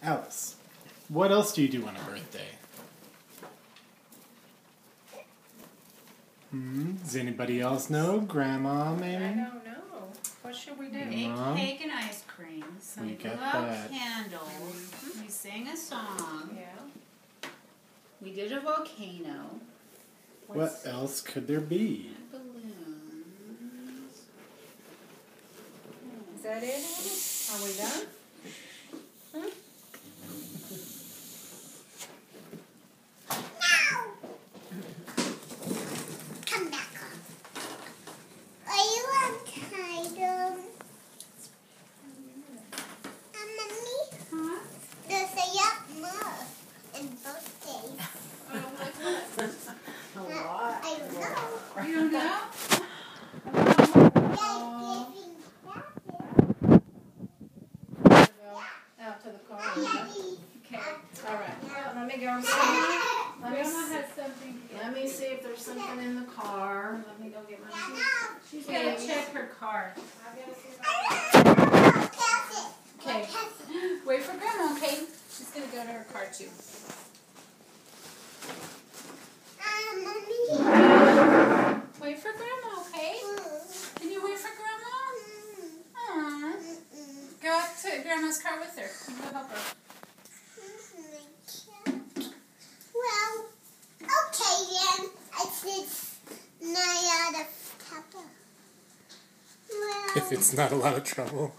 Alice, what else do you do on a birthday? Does anybody else know? Grandma, maybe? I don't know. What should we do? Make cake and ice cream. We We get blew out that. candles. We sang a song. Yeah. We did a volcano. What else could there be? Balloons. Is that it, Annie? Are we done? Come back on. Are you untied? Mommy? Huh? There's a yup more in birthdays. A lot. I don't know. You don't know? Out to the car. Okay. All right. Let me go. Let me see if there's something in the car. Let me go get my She's gonna check her car. Okay. Wait for Grandma, okay? She's gonna go to her car too. Wait for Grandma, okay? Can you wait for Grandma? Aww. Go out to Grandma's car with her. Go help her. Well, okay then. I said not out of trouble. Well, If it's not a lot of trouble.